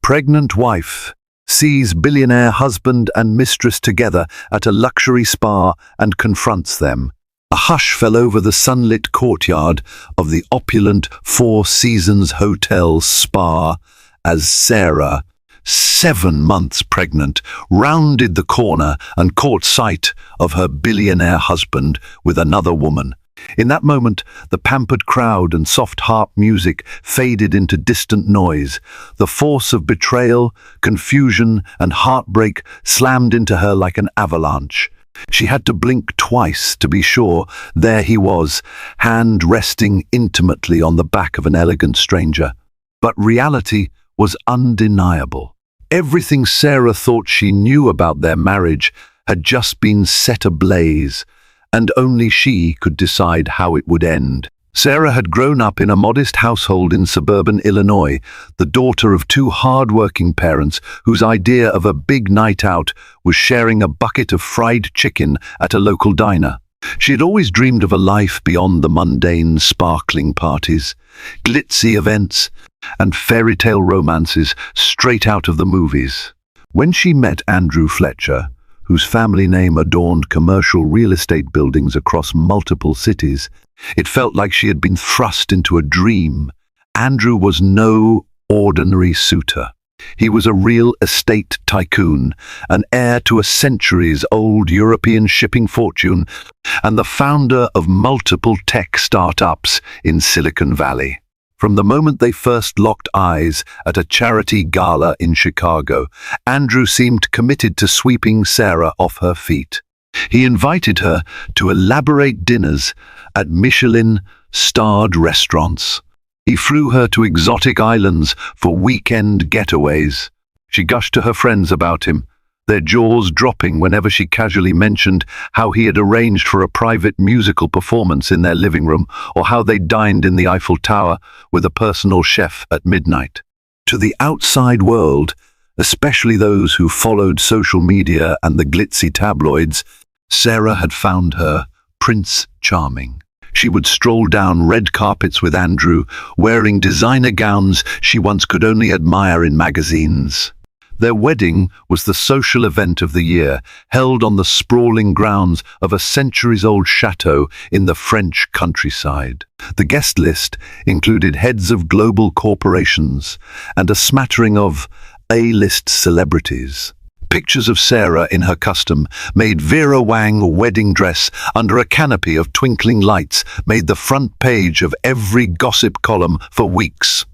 Pregnant wife sees billionaire husband and mistress together at a luxury spa and confronts them. A hush fell over the sunlit courtyard of the opulent Four Seasons Hotel spa as Sarah, 7 months pregnant, rounded the corner and caught sight of her billionaire husband with another woman. In that moment, the pampered crowd and soft harp music faded into distant noise. The force of betrayal, confusion, and heartbreak slammed into her like an avalanche. She had to blink twice to be sure. There he was, hand resting intimately on the back of an elegant stranger. But reality was undeniable. Everything Sarah thought she knew about their marriage had just been set ablaze, and only she could decide how it would end. Sarah had grown up in a modest household in suburban Illinois, the daughter of 2 hard-working parents whose idea of a big night out was sharing a bucket of fried chicken at a local diner. She had always dreamed of a life beyond the mundane, sparkling parties, glitzy events, and fairy tale romances straight out of the movies. When she met Andrew Fletcher, whose family name adorned commercial real estate buildings across multiple cities, it felt like she had been thrust into a dream. Andrew was no ordinary suitor. He was a real estate tycoon, an heir to a centuries-old European shipping fortune, and the founder of multiple tech startups in Silicon Valley. From the moment they first locked eyes at a charity gala in Chicago, Andrew seemed committed to sweeping Sarah off her feet. He invited her to elaborate dinners at Michelin-starred restaurants. He flew her to exotic islands for weekend getaways. She gushed to her friends about him, their jaws dropping whenever she casually mentioned how he had arranged for a private musical performance in their living room, or how they dined in the Eiffel Tower with a personal chef at midnight. To the outside world, especially those who followed social media and the glitzy tabloids, Sarah had found her Prince Charming. She would stroll down red carpets with Andrew, wearing designer gowns she once could only admire in magazines. Their wedding was the social event of the year, held on the sprawling grounds of a centuries-old chateau in the French countryside. The guest list included heads of global corporations and a smattering of A-list celebrities. Pictures of Sarah in her custom-made Vera Wang wedding dress under a canopy of twinkling lights made the front page of every gossip column for weeks.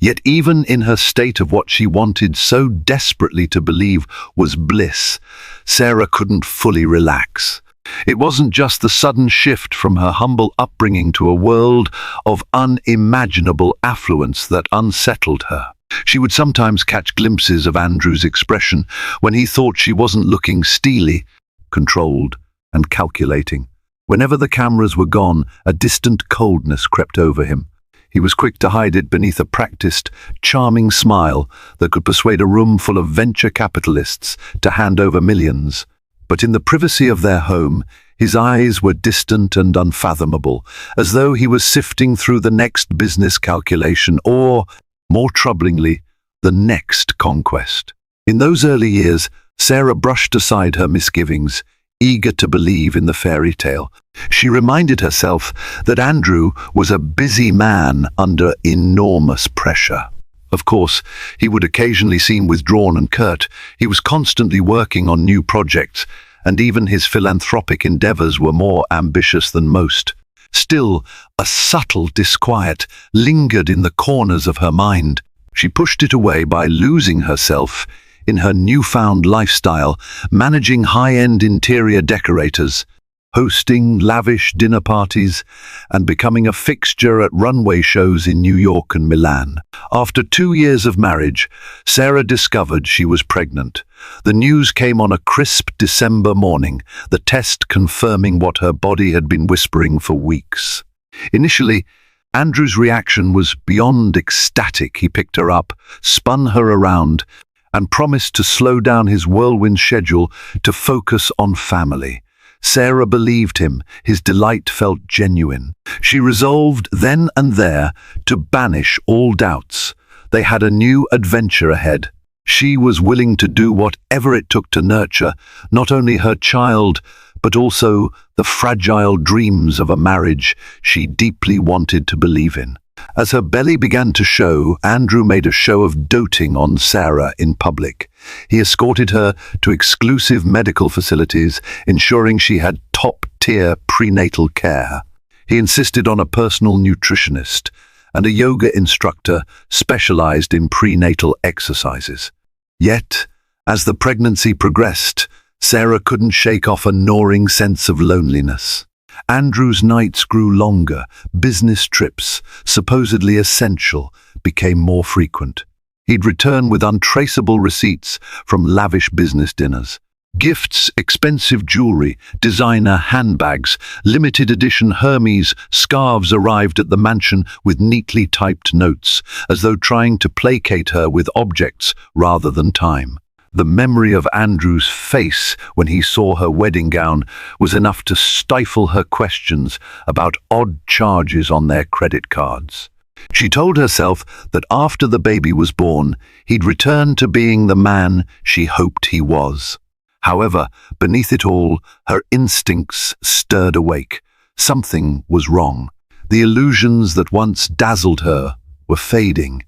Yet even in her state of what she wanted so desperately to believe was bliss, Sarah couldn't fully relax. It wasn't just the sudden shift from her humble upbringing to a world of unimaginable affluence that unsettled her. She would sometimes catch glimpses of Andrew's expression when he thought she wasn't looking steely, controlled, and calculating. Whenever the cameras were gone, a distant coldness crept over him. He was quick to hide it beneath a practiced, charming smile that could persuade a room full of venture capitalists to hand over millions. But in the privacy of their home, his eyes were distant and unfathomable, as though he was sifting through the next business calculation or, more troublingly, the next conquest. In those early years, Sarah brushed aside her misgivings, eager to believe in the fairy tale. She reminded herself that Andrew was a busy man under enormous pressure. Of course, he would occasionally seem withdrawn and curt. He was constantly working on new projects, and even his philanthropic endeavors were more ambitious than most. Still, a subtle disquiet lingered in the corners of her mind. She pushed it away by losing herself in her newfound lifestyle, managing high-end interior decorators, hosting lavish dinner parties, and becoming a fixture at runway shows in New York and Milan. After 2 years of marriage, Sarah discovered she was pregnant. The news came on a crisp December morning, the test confirming what her body had been whispering for weeks. Initially, Andrew's reaction was beyond ecstatic. He picked her up, spun her around, and promised to slow down his whirlwind schedule to focus on family. Sarah believed him. His delight felt genuine. She resolved then and there to banish all doubts. They had a new adventure ahead. She was willing to do whatever it took to nurture not only her child, but also the fragile dreams of a marriage she deeply wanted to believe in. As her belly began to show, Andrew made a show of doting on Sarah in public. He escorted her to exclusive medical facilities, ensuring she had top-tier prenatal care. He insisted on a personal nutritionist and a yoga instructor specialized in prenatal exercises. Yet, as the pregnancy progressed, Sarah couldn't shake off a gnawing sense of loneliness. Andrew's nights grew longer. Business trips, supposedly essential, became more frequent. He'd return with untraceable receipts from lavish business dinners. Gifts, expensive jewelry, designer handbags, limited edition Hermes scarves arrived at the mansion with neatly typed notes, as though trying to placate her with objects rather than time. The memory of Andrew's face when he saw her wedding gown was enough to stifle her questions about odd charges on their credit cards. She told herself that after the baby was born, he'd return to being the man she hoped he was. However, beneath it all, her instincts stirred awake. Something was wrong. The illusions that once dazzled her were fading.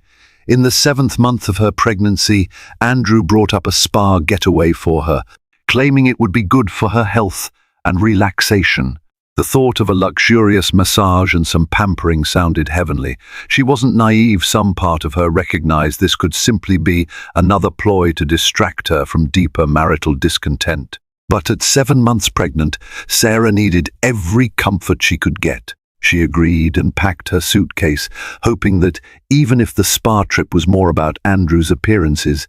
In the 7th month of her pregnancy, Andrew brought up a spa getaway for her, claiming it would be good for her health and relaxation. The thought of a luxurious massage and some pampering sounded heavenly. She wasn't naive. Some part of her recognized this could simply be another ploy to distract her from deeper marital discontent. But at 7 months pregnant, Sarah needed every comfort she could get. She agreed and packed her suitcase, hoping that even if the spa trip was more about Andrew's appearances,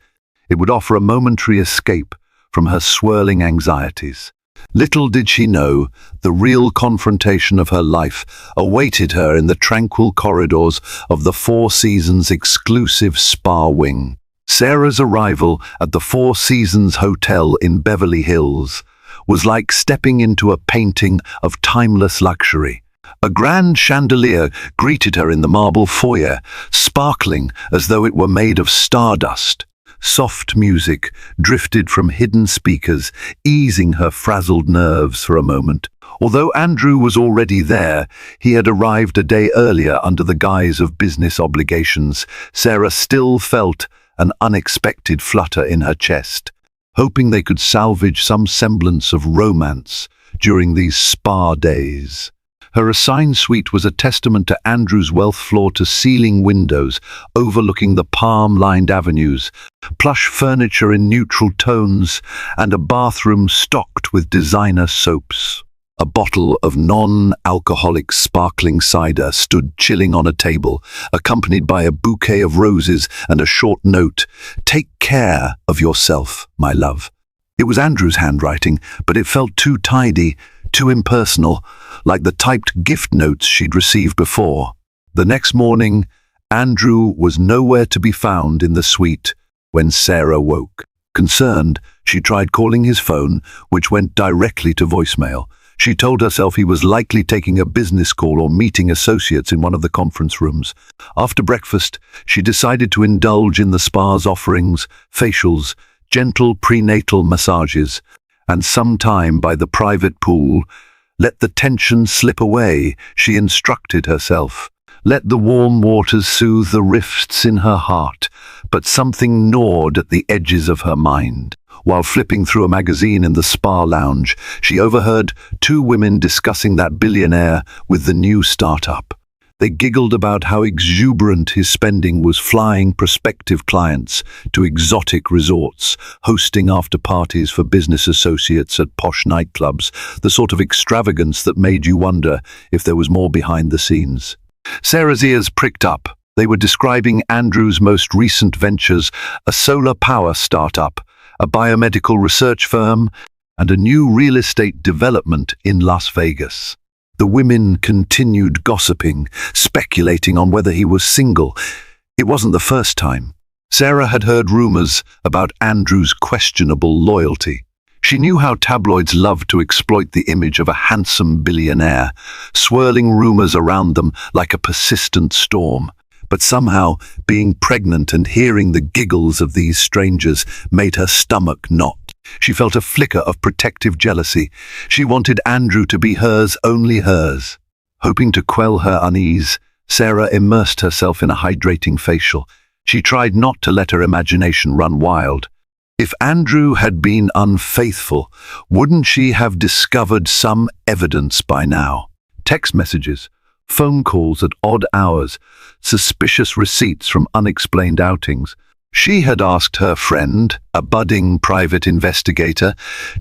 it would offer a momentary escape from her swirling anxieties. Little did she know, the real confrontation of her life awaited her in the tranquil corridors of the Four Seasons exclusive spa wing. Sarah's arrival at the Four Seasons Hotel in Beverly Hills was like stepping into a painting of timeless luxury. A grand chandelier greeted her in the marble foyer, sparkling as though it were made of stardust. Soft music drifted from hidden speakers, easing her frazzled nerves for a moment. Although Andrew was already there, he had arrived a day earlier under the guise of business obligations. Sarah still felt an unexpected flutter in her chest, hoping they could salvage some semblance of romance during these spa days. Her assigned suite was a testament to Andrew's wealth, floor-to-ceiling windows overlooking the palm-lined avenues, plush furniture in neutral tones, and a bathroom stocked with designer soaps. A bottle of non-alcoholic sparkling cider stood chilling on a table, accompanied by a bouquet of roses and a short note, "Take care of yourself, my love." It was Andrew's handwriting, but it felt too tidy, too impersonal, like the typed gift notes she'd received before. The next morning, Andrew was nowhere to be found in the suite when Sarah woke. Concerned, she tried calling his phone, which went directly to voicemail. She told herself he was likely taking a business call or meeting associates in one of the conference rooms. After breakfast, she decided to indulge in the spa's offerings, facials, gentle prenatal massages, and some time by the private pool. Let the tension slip away, she instructed herself. Let the warm waters soothe the rifts in her heart, but something gnawed at the edges of her mind. While flipping through a magazine in the spa lounge, she overheard two women discussing that billionaire with the new startup. They giggled about how exuberant his spending was, flying prospective clients to exotic resorts, hosting after-parties for business associates at posh nightclubs, the sort of extravagance that made you wonder if there was more behind the scenes. Sarah's ears pricked up. They were describing Andrew's most recent ventures, a solar power startup, a biomedical research firm, and a new real estate development in Las Vegas. The women continued gossiping, speculating on whether he was single. It wasn't the first time. Sarah had heard rumors about Andrew's questionable loyalty. She knew how tabloids loved to exploit the image of a handsome billionaire, swirling rumors around them like a persistent storm. But somehow, being pregnant and hearing the giggles of these strangers made her stomach knot. She felt a flicker of protective jealousy. She wanted Andrew to be hers, only hers. Hoping to quell her unease, Sarah immersed herself in a hydrating facial. She tried not to let her imagination run wild. If Andrew had been unfaithful, wouldn't she have discovered some evidence by now? Text messages, phone calls at odd hours, suspicious receipts from unexplained outings. She had asked her friend, a budding private investigator,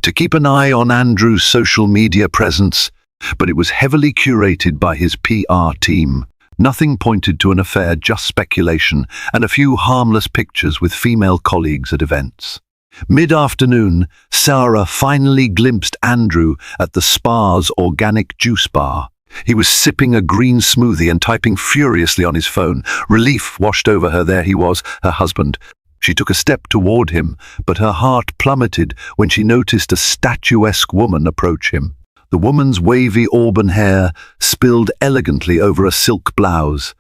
to keep an eye on Andrew's social media presence, but it was heavily curated by his PR team. Nothing pointed to an affair, just speculation and a few harmless pictures with female colleagues at events. Mid-afternoon, Sarah finally glimpsed Andrew at the spa's organic juice bar. He was sipping a green smoothie and typing furiously on his phone. Relief washed over her. There he was, her husband. She took a step toward him, but her heart plummeted when she noticed a statuesque woman approach him. The woman's wavy auburn hair spilled elegantly over a silk blouse,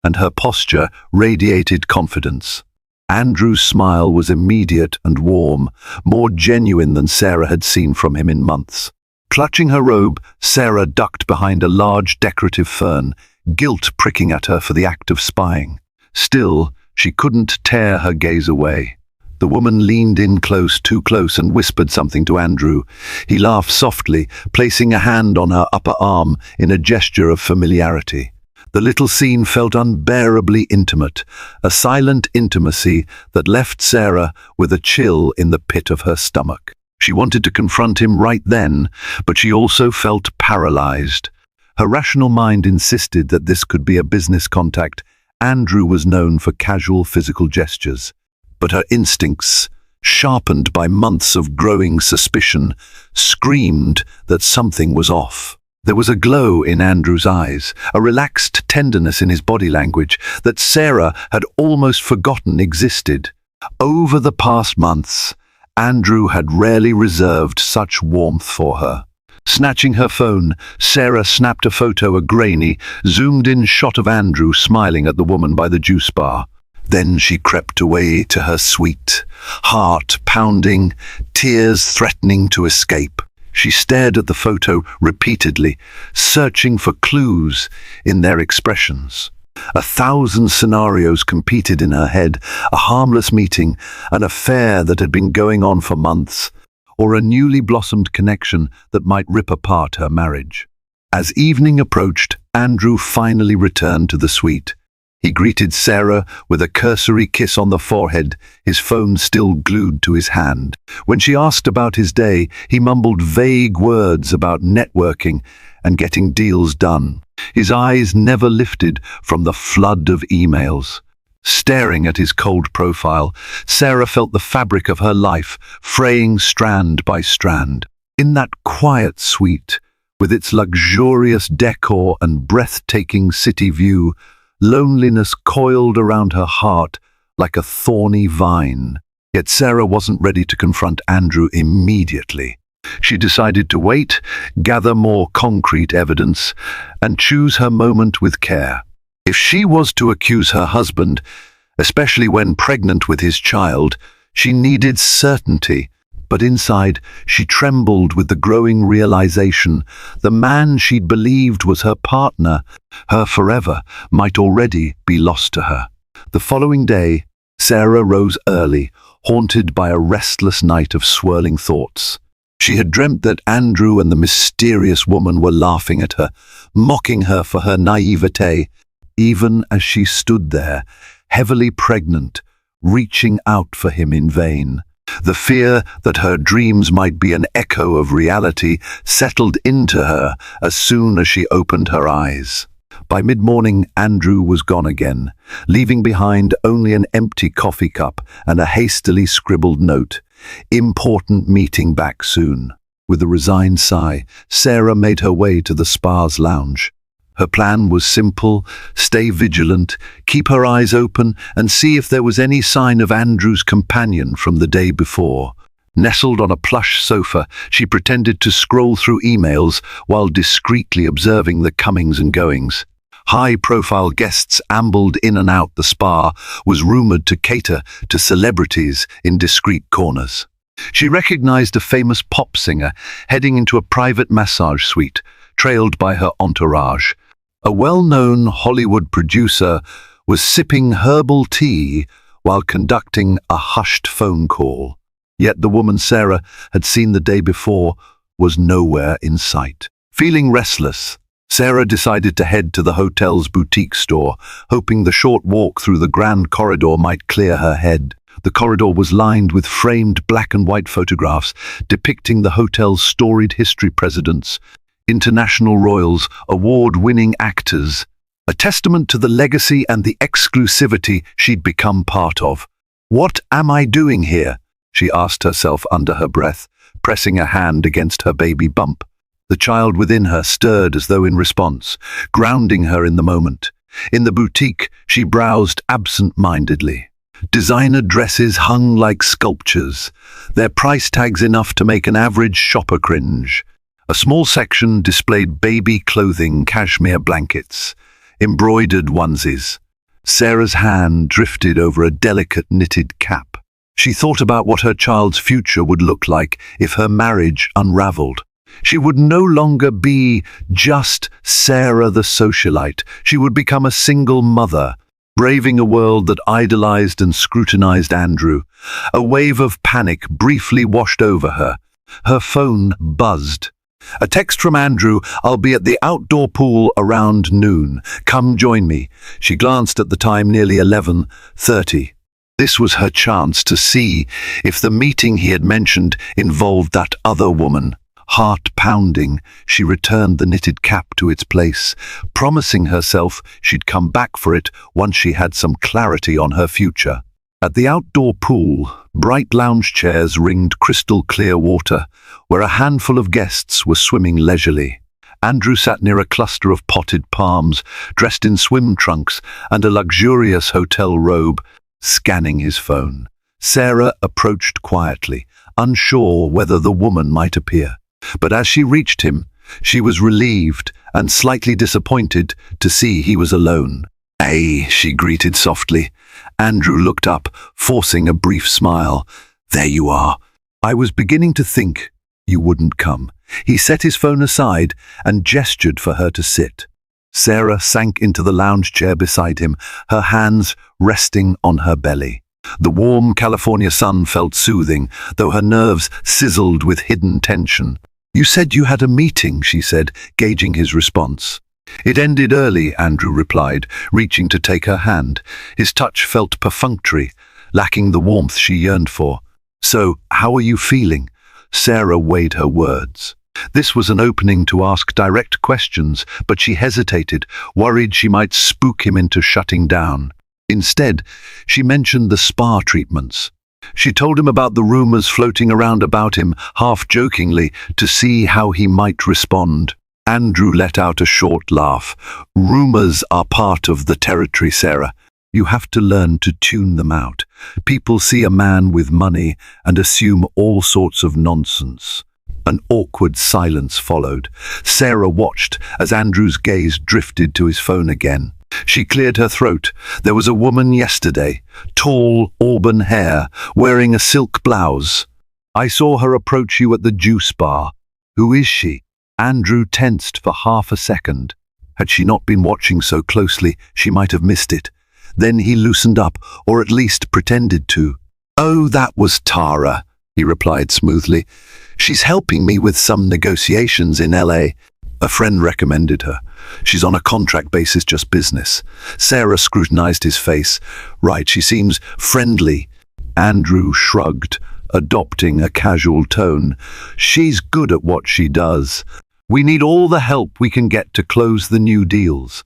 and her posture radiated confidence. Andrew's smile was immediate and warm, more genuine than Sarah had seen from him in months. Clutching her robe, Sarah ducked behind a large decorative fern, guilt pricking at her for the act of spying. Still, she couldn't tear her gaze away. The woman leaned in close, too close, and whispered something to Andrew. He laughed softly, placing a hand on her upper arm in a gesture of familiarity. The little scene felt unbearably intimate, a silent intimacy that left Sarah with a chill in the pit of her stomach. She wanted to confront him right then, but she also felt paralyzed. Her rational mind insisted that this could be a business contact. Andrew was known for casual physical gestures, but her instincts, sharpened by months of growing suspicion, screamed that something was off. There was a glow in Andrew's eyes, a relaxed tenderness in his body language that Sarah had almost forgotten existed. Over the past months, Andrew had rarely reserved such warmth for her. Snatching her phone, Sarah snapped a photo, a grainy, zoomed-in shot of Andrew smiling at the woman by the juice bar. Then she crept away to her suite, heart pounding, tears threatening to escape. She stared at the photo repeatedly, searching for clues in their expressions. 1,000 scenarios competed in her head: a harmless meeting, an affair that had been going on for months, or a newly blossomed connection that might rip apart her marriage. As evening approached, Andrew finally returned to the suite. He greeted Sarah with a cursory kiss on the forehead, his phone still glued to his hand. When she asked about his day, he mumbled vague words about networking and getting deals done. His eyes never lifted from the flood of emails. Staring at his cold profile, Sarah felt the fabric of her life fraying strand by strand. In that quiet suite, with its luxurious decor and breathtaking city view, loneliness coiled around her heart like a thorny vine. Yet Sarah wasn't ready to confront Andrew immediately. She decided to wait, gather more concrete evidence, and choose her moment with care. If she was to accuse her husband, especially when pregnant with his child, she needed certainty. But inside, she trembled with the growing realization the man she'd believed was her partner, her forever, might already be lost to her. The following day, Sarah rose early, haunted by a restless night of swirling thoughts. She had dreamt that Andrew and the mysterious woman were laughing at her, mocking her for her naivete, even as she stood there, heavily pregnant, reaching out for him in vain. The fear that her dreams might be an echo of reality settled into her as soon as she opened her eyes. By mid-morning, Andrew was gone again, leaving behind only an empty coffee cup and a hastily scribbled note. Important meeting back soon. With a resigned sigh, Sarah made her way to the spa's lounge. Her plan was simple: stay vigilant, keep her eyes open, and see if there was any sign of Andrew's companion from the day before. Nestled on a plush sofa, she pretended to scroll through emails while discreetly observing the comings and goings. High-profile guests ambled in and out. The spa was rumored to cater to celebrities in discreet corners. She recognized a famous pop singer heading into a private massage suite, trailed by her entourage. A well-known Hollywood producer was sipping herbal tea while conducting a hushed phone call. Yet the woman Sarah had seen the day before was nowhere in sight. Feeling restless, Sarah decided to head to the hotel's boutique store, hoping the short walk through the grand corridor might clear her head. The corridor was lined with framed black and white photographs depicting the hotel's storied history, presidents, international royals, award-winning actors, a testament to the legacy and the exclusivity she'd become part of. "What am I doing here?" she asked herself under her breath, pressing a hand against her baby bump. The child within her stirred as though in response, grounding her in the moment. In the boutique, she browsed absent-mindedly. Designer dresses hung like sculptures, their price tags enough to make an average shopper cringe. A small section displayed baby clothing, cashmere blankets, embroidered onesies. Sarah's hand drifted over a delicate knitted cap. She thought about what her child's future would look like if her marriage unraveled. She would no longer be just Sarah the socialite. She would become a single mother, braving a world that idolized and scrutinized Andrew. A wave of panic briefly washed over her. Her phone buzzed. A text from Andrew: "I'll be at the outdoor pool around noon. Come join me." She glanced at the time, nearly 11:30. This was her chance to see if the meeting he had mentioned involved that other woman. Heart pounding, she returned the knitted cap to its place, promising herself she'd come back for it once she had some clarity on her future. At the outdoor pool, bright lounge chairs ringed crystal clear water, where a handful of guests were swimming leisurely. Andrew sat near a cluster of potted palms, dressed in swim trunks and a luxurious hotel robe, scanning his phone. Sarah approached quietly, unsure whether the woman might appear. But as she reached him, she was relieved and slightly disappointed to see he was alone. "Hey," she greeted softly. Andrew looked up, forcing a brief smile. "There you are. I was beginning to think you wouldn't come." He set his phone aside and gestured for her to sit. Sarah sank into the lounge chair beside him, her hands resting on her belly. The warm California sun felt soothing, though her nerves sizzled with hidden tension. "You said you had a meeting," she said, gauging his response. "It ended early," Andrew replied, reaching to take her hand. His touch felt perfunctory, lacking the warmth she yearned for. "So, how are you feeling?" Sarah weighed her words. This was an opening to ask direct questions, but she hesitated, worried she might spook him into shutting down. Instead, she mentioned the spa treatments. She told him about the rumors floating around about him, half-jokingly, to see how he might respond. Andrew let out a short laugh. "Rumors are part of the territory, Sarah. You have to learn to tune them out. People see a man with money and assume all sorts of nonsense." An awkward silence followed. Sarah watched as Andrew's gaze drifted to his phone again. She cleared her throat. "There was a woman yesterday, tall, auburn hair, wearing a silk blouse. I saw her approach you at the juice bar. Who is she?" Andrew tensed for half a second. Had she not been watching so closely, she might have missed it. Then he loosened up, or at least pretended to. "Oh, that was Tara," he replied smoothly. "She's helping me with some negotiations in LA. A friend recommended her. She's on a contract basis, just business." Sarah scrutinized his face. "Right, she seems friendly." Andrew shrugged, adopting a casual tone. "She's good at what she does. We need all the help we can get to close the new deals."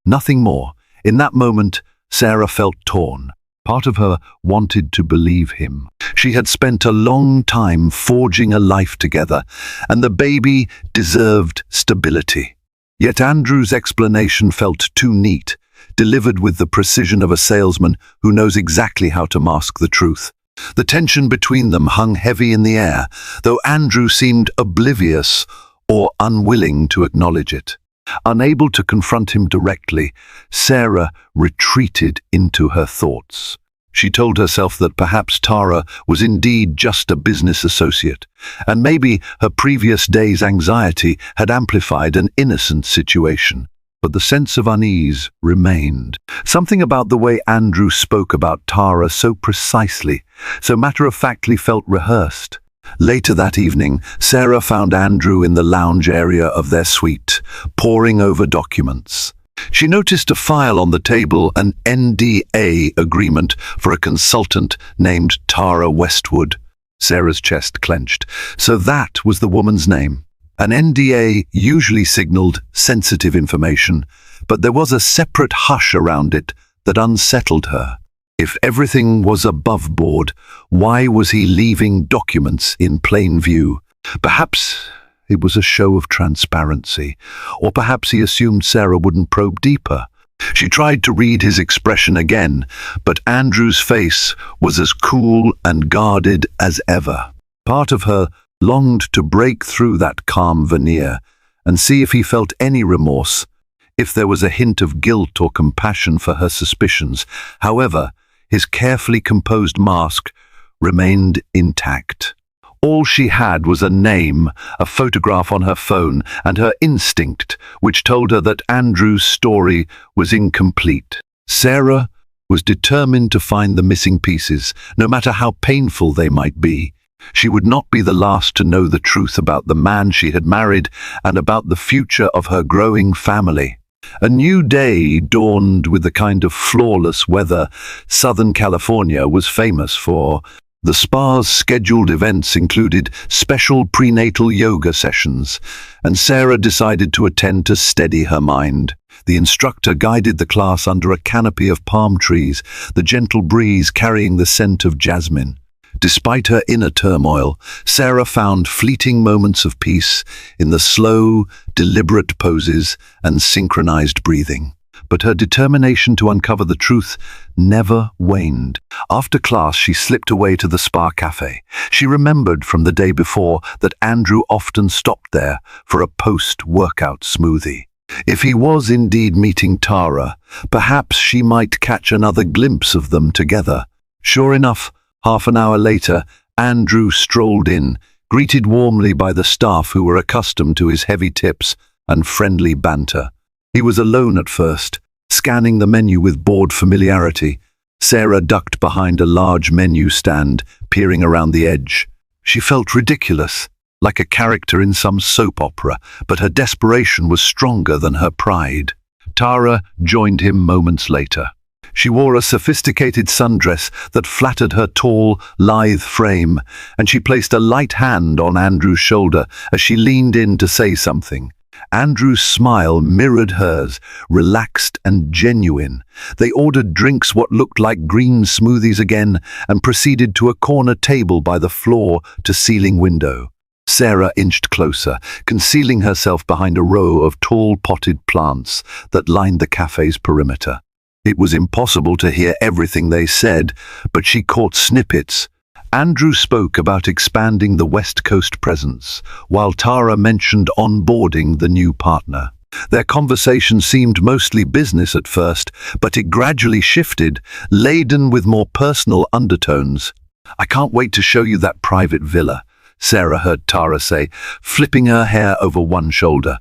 Nothing more. In that moment, Sarah felt torn. Part of her wanted to believe him. She had spent a long time forging a life together, and the baby deserved stability. Yet Andrew's explanation felt too neat, delivered with the precision of a salesman who knows exactly how to mask the truth. The tension between them hung heavy in the air, though Andrew seemed oblivious or unwilling to acknowledge it. Unable to confront him directly, Sarah retreated into her thoughts. She told herself that perhaps Tara was indeed just a business associate, and maybe her previous day's anxiety had amplified an innocent situation. But the sense of unease remained. Something about the way Andrew spoke about Tara so precisely, so matter-of-factly felt rehearsed. Later that evening, Sarah found Andrew in the lounge area of their suite, poring over documents. She noticed a file on the table, an NDA agreement for a consultant named Tara Westwood. Sarah's chest clenched. So that was the woman's name. An NDA usually signaled sensitive information, but there was a separate hush around it that unsettled her. If everything was above board, why was he leaving documents in plain view? Perhaps it was a show of transparency, or perhaps he assumed Sarah wouldn't probe deeper. She tried to read his expression again, but Andrew's face was as cool and guarded as ever. Part of her longed to break through that calm veneer and see if he felt any remorse, if there was a hint of guilt or compassion for her suspicions. However, his carefully composed mask remained intact. All she had was a name, a photograph on her phone, and her instinct, which told her that Andrew's story was incomplete. Sarah was determined to find the missing pieces, no matter how painful they might be. She would not be the last to know the truth about the man she had married and about the future of her growing family. A new day dawned with the kind of flawless weather Southern California was famous for. The spa's scheduled events included special prenatal yoga sessions, and Sarah decided to attend to steady her mind. The instructor guided the class under a canopy of palm trees, the gentle breeze carrying the scent of jasmine. Despite her inner turmoil, Sarah found fleeting moments of peace in the slow, deliberate poses and synchronized breathing. But her determination to uncover the truth never waned. After class, she slipped away to the spa cafe. She remembered from the day before that Andrew often stopped there for a post-workout smoothie. If he was indeed meeting Tara, perhaps she might catch another glimpse of them together. Sure enough, half an hour later, Andrew strolled in, greeted warmly by the staff who were accustomed to his heavy tips and friendly banter. He was alone at first, scanning the menu with bored familiarity. Sarah ducked behind a large menu stand, peering around the edge. She felt ridiculous, like a character in some soap opera, but her desperation was stronger than her pride. Tara joined him moments later. She wore a sophisticated sundress that flattered her tall, lithe frame, and she placed a light hand on Andrew's shoulder as she leaned in to say something. Andrew's smile mirrored hers, relaxed and genuine. They ordered drinks, what looked like green smoothies again, and proceeded to a corner table by the floor-to-ceiling window. Sarah inched closer, concealing herself behind a row of tall potted plants that lined the cafe's perimeter. It was impossible to hear everything they said, but she caught snippets. Andrew spoke about expanding the West Coast presence, while Tara mentioned onboarding the new partner. Their conversation seemed mostly business at first, but it gradually shifted, laden with more personal undertones. "I can't wait to show you that private villa," Sarah heard Tara say, flipping her hair over one shoulder.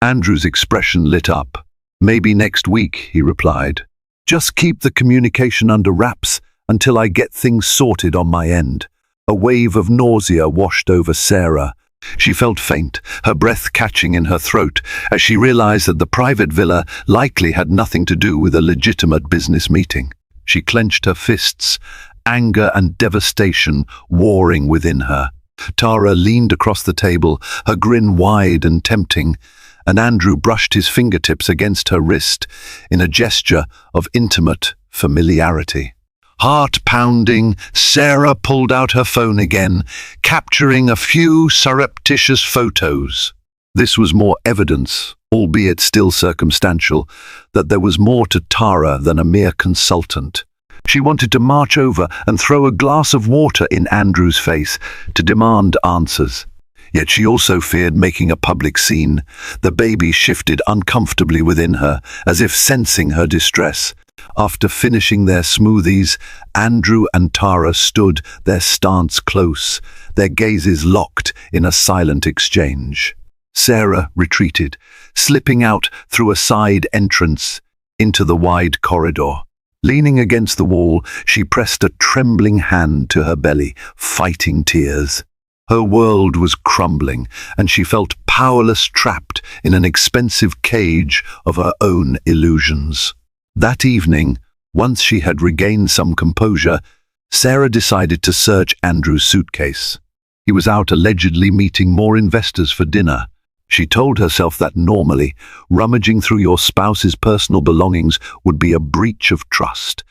Andrew's expression lit up. "Maybe next week," he replied. "Just keep the communication under wraps until I get things sorted on my end." A wave of nausea washed over Sarah. She felt faint, her breath catching in her throat, as she realized that the private villa likely had nothing to do with a legitimate business meeting. She clenched her fists, anger and devastation warring within her. Tara leaned across the table, her grin wide and tempting, and Andrew brushed his fingertips against her wrist in a gesture of intimate familiarity. Heart-pounding, Sarah pulled out her phone again, capturing a few surreptitious photos. This was more evidence, albeit still circumstantial, that there was more to Tara than a mere consultant. She wanted to march over and throw a glass of water in Andrew's face to demand answers. Yet she also feared making a public scene. The baby shifted uncomfortably within her, as if sensing her distress. After finishing their smoothies, Andrew and Tara stood, their stance close, their gazes locked in a silent exchange. Sarah retreated, slipping out through a side entrance into the wide corridor. Leaning against the wall, she pressed a trembling hand to her belly, fighting tears. Her world was crumbling, and she felt powerless, trapped in an expensive cage of her own illusions. That evening, once she had regained some composure, Sarah decided to search Andrew's suitcase. He was out allegedly meeting more investors for dinner. She told herself that normally, rummaging through your spouse's personal belongings would be a breach of trust.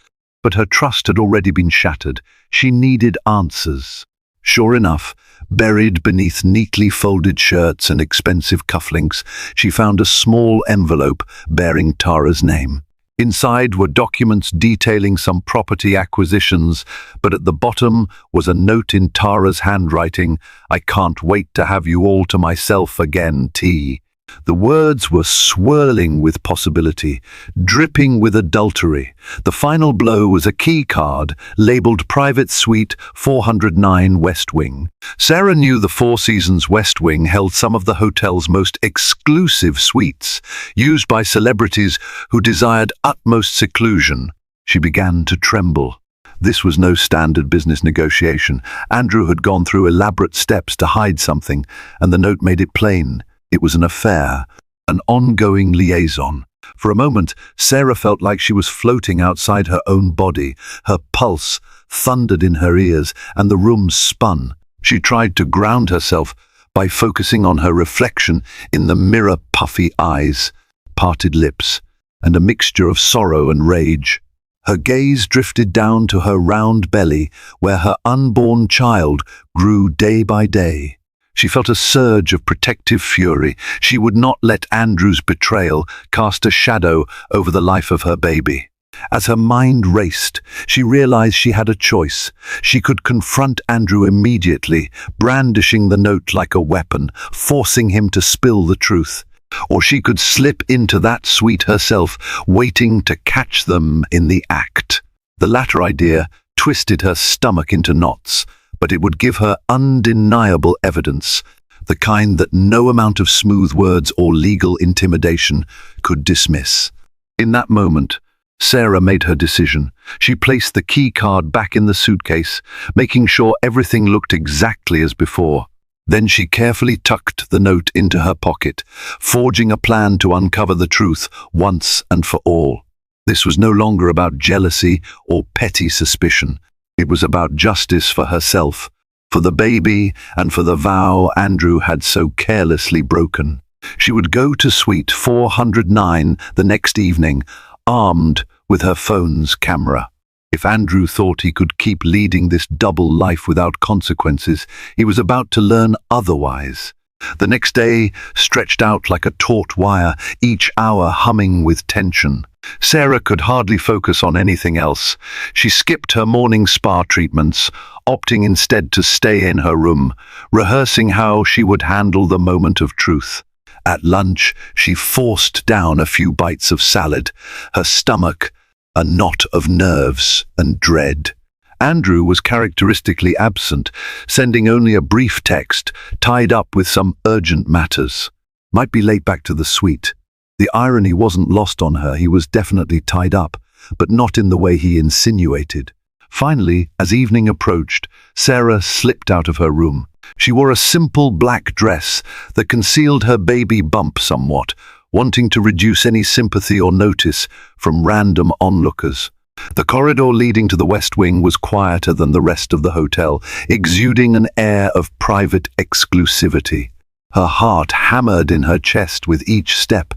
But her trust had already been shattered. She needed answers. Sure enough, buried beneath neatly folded shirts and expensive cufflinks, she found a small envelope bearing Tara's name. Inside were documents detailing some property acquisitions, but at the bottom was a note in Tara's handwriting, "I can't wait to have you all to myself again, T." The words were swirling with possibility, dripping with adultery. The final blow was a key card labeled Private Suite 409 West Wing. Sarah knew the Four Seasons West Wing held some of the hotel's most exclusive suites, used by celebrities who desired utmost seclusion. She began to tremble. This was no standard business negotiation. Andrew had gone through elaborate steps to hide something, and the note made it plain. It was an affair, an ongoing liaison. For a moment, Sarah felt like she was floating outside her own body. Her pulse thundered in her ears, and the room spun. She tried to ground herself by focusing on her reflection in the mirror, puffy eyes, parted lips, and a mixture of sorrow and rage. Her gaze drifted down to her round belly, where her unborn child grew day by day. She felt a surge of protective fury. She would not let Andrew's betrayal cast a shadow over the life of her baby. As her mind raced, she realized she had a choice. She could confront Andrew immediately, brandishing the note like a weapon, forcing him to spill the truth. Or she could slip into that suite herself, waiting to catch them in the act. The latter idea twisted her stomach into knots, but it would give her undeniable evidence, the kind that no amount of smooth words or legal intimidation could dismiss. In that moment, Sarah made her decision. She placed the key card back in the suitcase, making sure everything looked exactly as before. Then she carefully tucked the note into her pocket, forging a plan to uncover the truth once and for all. This was no longer about jealousy or petty suspicion. It was about justice for herself, for the baby, and for the vow Andrew had so carelessly broken. She would go to Suite 409 the next evening, armed with her phone's camera. If Andrew thought he could keep leading this double life without consequences, he was about to learn otherwise. The next day stretched out like a taut wire, each hour humming with tension. Sarah could hardly focus on anything else. She skipped her morning spa treatments, opting instead to stay in her room, rehearsing how she would handle the moment of truth. At lunch, she forced down a few bites of salad, her stomach a knot of nerves and dread. Andrew was characteristically absent, sending only a brief text, tied up with some urgent matters. Might be late back to the suite. The irony wasn't lost on her. He was definitely tied up, but not in the way he insinuated. Finally, as evening approached, Sarah slipped out of her room. She wore a simple black dress that concealed her baby bump somewhat, wanting to reduce any sympathy or notice from random onlookers. The corridor leading to the West Wing was quieter than the rest of the hotel, exuding an air of private exclusivity. Her heart hammered in her chest with each step,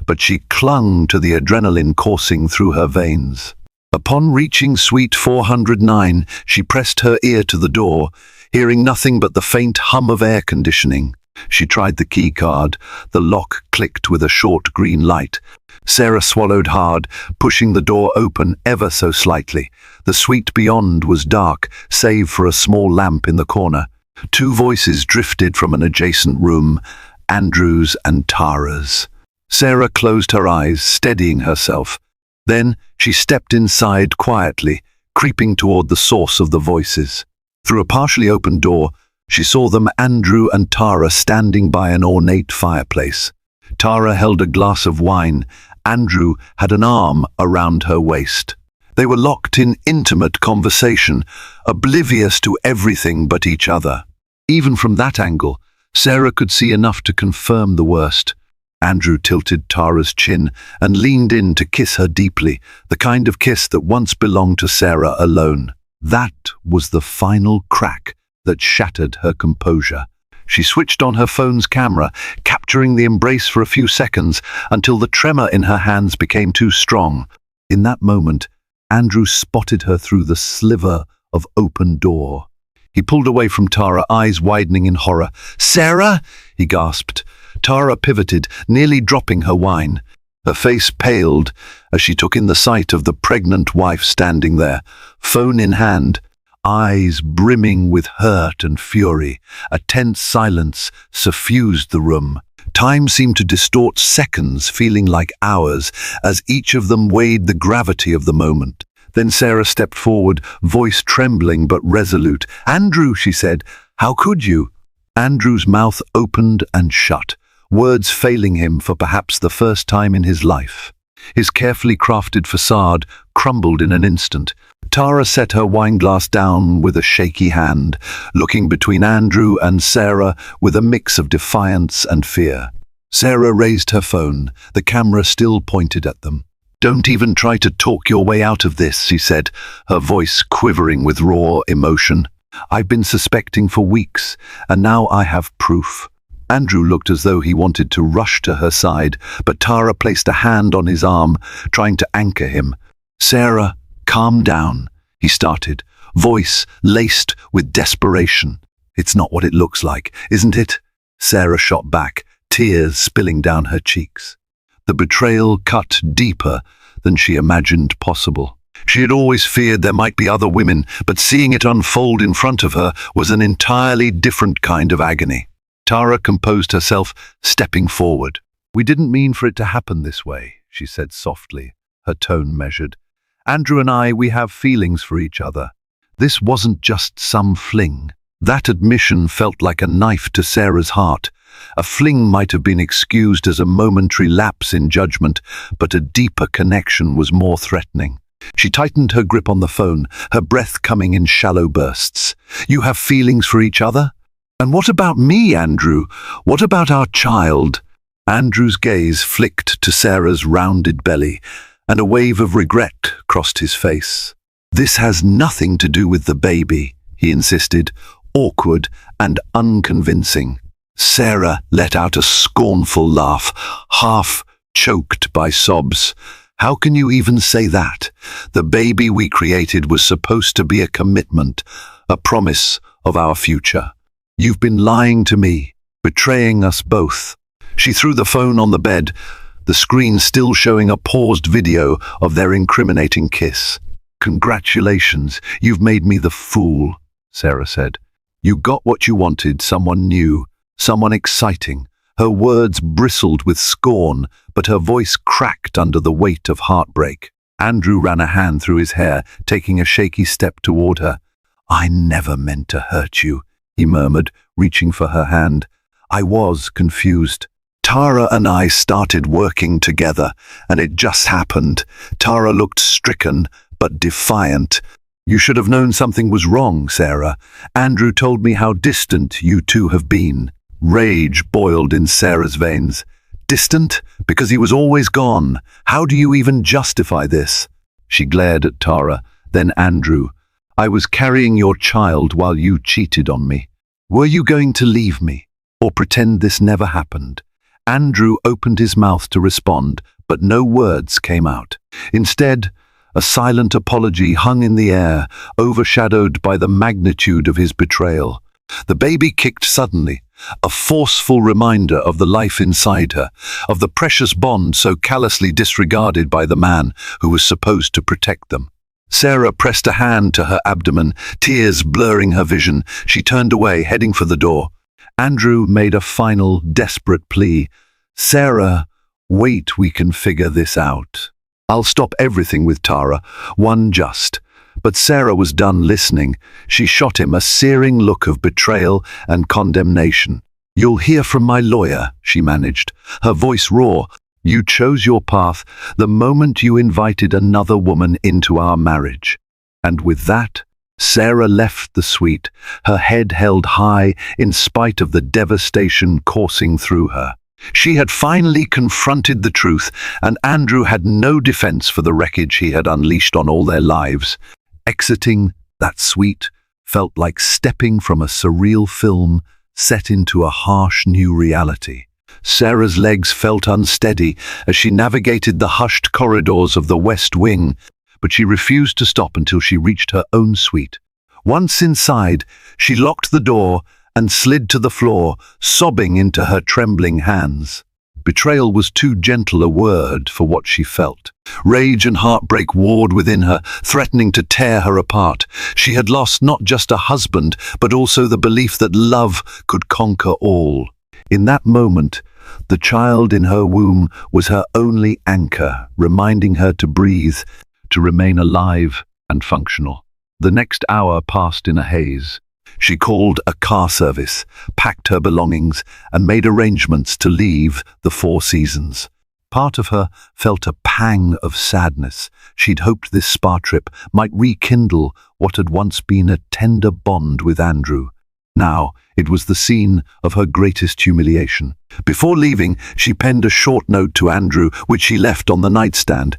but she clung to the adrenaline coursing through her veins. Upon reaching Suite 409, she pressed her ear to the door, hearing nothing but the faint hum of air conditioning. She tried the key card. The lock clicked with a short green light. Sarah swallowed hard, pushing the door open ever so slightly. The suite beyond was dark, save for a small lamp in the corner. Two voices drifted from an adjacent room, Andrew's and Tara's. Sarah closed her eyes, steadying herself. Then she stepped inside quietly, creeping toward the source of the voices. Through a partially open door, she saw them, Andrew and Tara, standing by an ornate fireplace. Tara held a glass of wine. Andrew had an arm around her waist. They were locked in intimate conversation, oblivious to everything but each other. Even from that angle, Sarah could see enough to confirm the worst. Andrew tilted Tara's chin and leaned in to kiss her deeply, the kind of kiss that once belonged to Sarah alone. That was the final crack that shattered her composure. She switched on her phone's camera, capturing the embrace for a few seconds until the tremor in her hands became too strong. In that moment, Andrew spotted her through the sliver of open door. He pulled away from Tara, eyes widening in horror. "Sarah!" he gasped. Tara pivoted, nearly dropping her wine. Her face paled as she took in the sight of the pregnant wife standing there, phone in hand, eyes brimming with hurt and fury. A tense silence suffused the room. Time seemed to distort seconds, feeling like hours, as each of them weighed the gravity of the moment. Then Sarah stepped forward, voice trembling but resolute. "Andrew," she said, "how could you?" Andrew's mouth opened and shut, words failing him for perhaps the first time in his life. His carefully crafted facade crumbled in an instant. Tara set her wineglass down with a shaky hand, looking between Andrew and Sarah with a mix of defiance and fear. Sarah raised her phone, the camera still pointed at them. "Don't even try to talk your way out of this," she said, her voice quivering with raw emotion. "I've been suspecting for weeks, and now I have proof." Andrew looked as though he wanted to rush to her side, but Tara placed a hand on his arm, trying to anchor him. "Sarah, calm down," he started, voice laced with desperation. "It's not what it looks like, isn't it?" Sarah shot back, tears spilling down her cheeks. The betrayal cut deeper than she imagined possible. She had always feared there might be other women, but seeing it unfold in front of her was an entirely different kind of agony. Tara composed herself, stepping forward. "We didn't mean for it to happen this way," she said softly, her tone measured. "Andrew and I, we have feelings for each other. This wasn't just some fling." That admission felt like a knife to Sarah's heart. A fling might have been excused as a momentary lapse in judgment, but a deeper connection was more threatening. She tightened her grip on the phone, her breath coming in shallow bursts. "You have feelings for each other? And what about me, Andrew? What about our child?" Andrew's gaze flicked to Sarah's rounded belly, and a wave of regret crossed his face. "This has nothing to do with the baby," he insisted, awkward and unconvincing. Sarah let out a scornful laugh, half choked by sobs. "How can you even say that? The baby we created was supposed to be a commitment, a promise of our future. You've been lying to me, betraying us both." She threw the phone on the bed, the screen still showing a paused video of their incriminating kiss. "Congratulations, you've made me the fool," Sarah said. "You got what you wanted, someone new, someone exciting." Her words bristled with scorn, but her voice cracked under the weight of heartbreak. Andrew ran a hand through his hair, taking a shaky step toward her. "I never meant to hurt you," he murmured, reaching for her hand. "I was confused. Tara and I started working together, and it just happened." Tara looked stricken, but defiant. "You should have known something was wrong, Sarah. Andrew told me how distant you two have been." Rage boiled in Sarah's veins. "Distant? Because he was always gone. How do you even justify this?" She glared at Tara, then Andrew. "I was carrying your child while you cheated on me. Were you going to leave me, or pretend this never happened?" Andrew opened his mouth to respond, but no words came out. Instead, a silent apology hung in the air, overshadowed by the magnitude of his betrayal. The baby kicked suddenly, a forceful reminder of the life inside her, of the precious bond so callously disregarded by the man who was supposed to protect them. Sarah pressed a hand to her abdomen, tears blurring her vision. She turned away, heading for the door. Andrew made a final, desperate plea. "Sarah, wait, we can figure this out. I'll stop everything with Tara, one just." But Sarah was done listening. She shot him a searing look of betrayal and condemnation. "You'll hear from my lawyer," she managed, her voice raw. "You chose your path the moment you invited another woman into our marriage." And with that, Sarah left the suite, her head held high in spite of the devastation coursing through her. She had finally confronted the truth, and Andrew had no defense for the wreckage he had unleashed on all their lives. Exiting that suite felt like stepping from a surreal film set into a harsh new reality. Sarah's legs felt unsteady as she navigated the hushed corridors of the West Wing, but she refused to stop until she reached her own suite. Once inside, she locked the door and slid to the floor, sobbing into her trembling hands. Betrayal was too gentle a word for what she felt. Rage and heartbreak warred within her, threatening to tear her apart. She had lost not just a husband, but also the belief that love could conquer all. In that moment, the child in her womb was her only anchor, reminding her to breathe, to remain alive and functional. The next hour passed in a haze. She called a car service, packed her belongings, and made arrangements to leave the Four Seasons. Part of her felt a pang of sadness. She'd hoped this spa trip might rekindle what had once been a tender bond with Andrew. Now it was the scene of her greatest humiliation. Before leaving, she penned a short note to Andrew, which she left on the nightstand.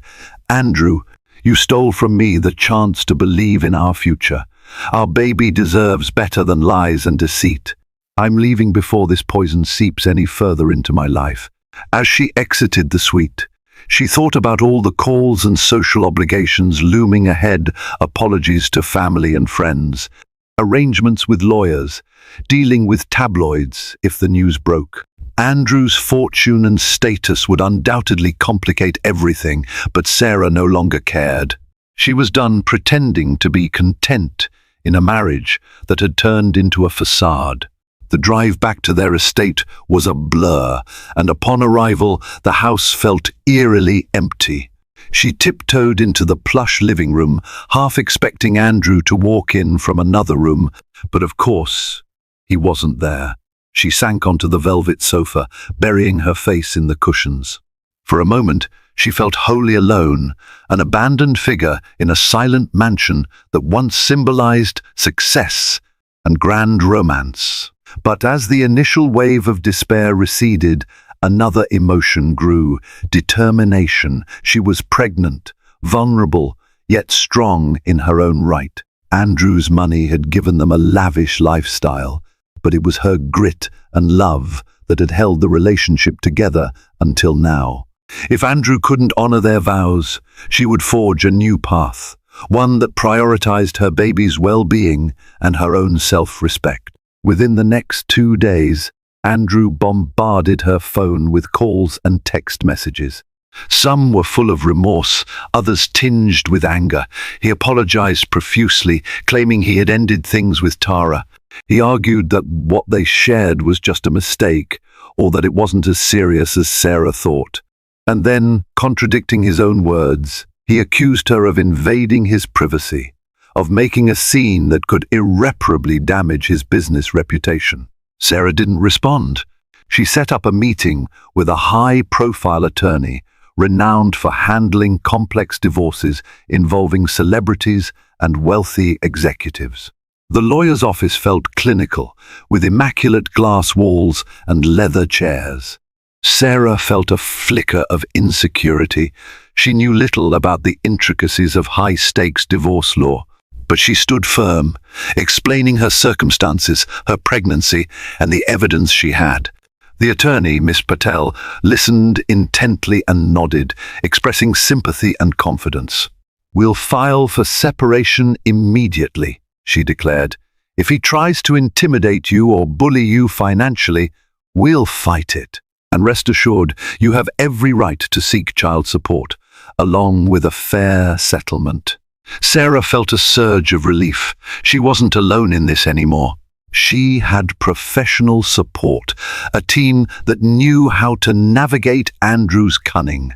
"Andrew, you stole from me the chance to believe in our future. Our baby deserves better than lies and deceit. I'm leaving before this poison seeps any further into my life." As she exited the suite, she thought about all the calls and social obligations looming ahead, apologies to family and friends, arrangements with lawyers, dealing with tabloids if the news broke. Andrew's fortune and status would undoubtedly complicate everything, but Sarah no longer cared. She was done pretending to be content in a marriage that had turned into a facade. The drive back to their estate was a blur, and upon arrival, the house felt eerily empty. She tiptoed into the plush living room, half expecting Andrew to walk in from another room, but of course, he wasn't there. She sank onto the velvet sofa, burying her face in the cushions. For a moment, she felt wholly alone, an abandoned figure in a silent mansion that once symbolized success and grand romance. But as the initial wave of despair receded, another emotion grew: determination. She was pregnant, vulnerable, yet strong in her own right. Andrew's money had given them a lavish lifestyle, but it was her grit and love that had held the relationship together until now. If Andrew couldn't honor their vows, she would forge a new path, one that prioritized her baby's well-being and her own self-respect. Within the next 2 days, Andrew bombarded her phone with calls and text messages. Some were full of remorse, others tinged with anger. He apologized profusely, claiming he had ended things with Tara. He argued that what they shared was just a mistake, or that it wasn't as serious as Sarah thought. And then, contradicting his own words, he accused her of invading his privacy, of making a scene that could irreparably damage his business reputation. Sarah didn't respond. She set up a meeting with a high-profile attorney, renowned for handling complex divorces involving celebrities and wealthy executives. The lawyer's office felt clinical, with immaculate glass walls and leather chairs. Sarah felt a flicker of insecurity. She knew little about the intricacies of high-stakes divorce law, but she stood firm, explaining her circumstances, her pregnancy, and the evidence she had. The attorney, Miss Patel, listened intently and nodded, expressing sympathy and confidence. "We'll file for separation immediately," she declared. "If he tries to intimidate you or bully you financially, we'll fight it. And rest assured, you have every right to seek child support, along with a fair settlement." Sarah felt a surge of relief. She wasn't alone in this anymore. She had professional support, a team that knew how to navigate Andrew's cunning.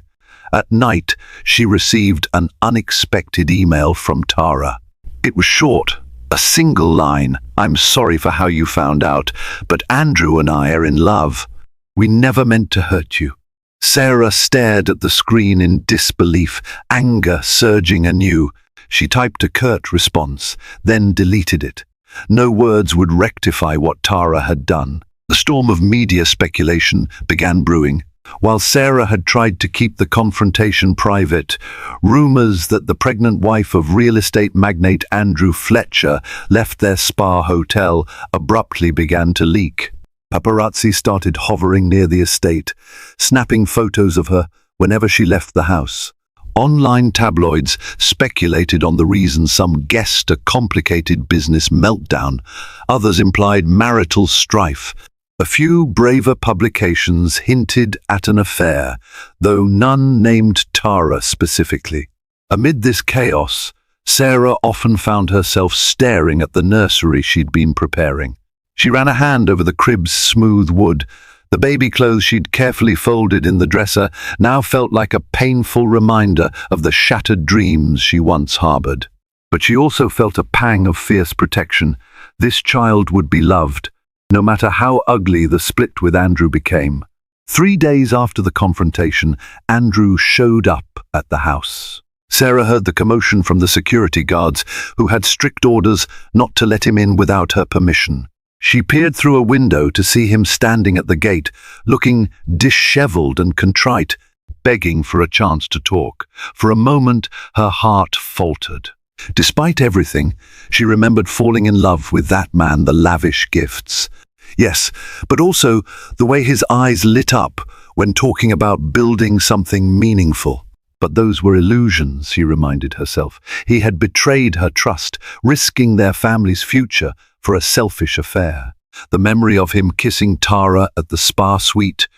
At night, she received an unexpected email from Tara. It was short, a single line. "I'm sorry for how you found out, but Andrew and I are in love. We never meant to hurt you." Sarah stared at the screen in disbelief, anger surging anew. She typed a curt response, then deleted it. No words would rectify what Tara had done. A storm of media speculation began brewing. While Sarah had tried to keep the confrontation private, rumors that the pregnant wife of real estate magnate Andrew Fletcher left their spa hotel abruptly began to leak. Paparazzi started hovering near the estate, snapping photos of her whenever she left the house. Online tabloids speculated on the reason. Some guessed a complicated business meltdown. Others implied marital strife. A few braver publications hinted at an affair, though none named Tara specifically. Amid this chaos, Sarah often found herself staring at the nursery she'd been preparing. She ran a hand over the crib's smooth wood. The baby clothes she'd carefully folded in the dresser now felt like a painful reminder of the shattered dreams she once harbored. But she also felt a pang of fierce protection. This child would be loved, no matter how ugly the split with Andrew became. 3 days after the confrontation, Andrew showed up at the house. Sarah heard the commotion from the security guards, who had strict orders not to let him in without her permission. She peered through a window to see him standing at the gate, looking disheveled and contrite, begging for a chance to talk. For a moment, her heart faltered. Despite everything, she remembered falling in love with that man, the lavish gifts. Yes, but also the way his eyes lit up when talking about building something meaningful. But those were illusions, she reminded herself. He had betrayed her trust, risking their family's future for a selfish affair. The memory of him kissing Tara at the spa suite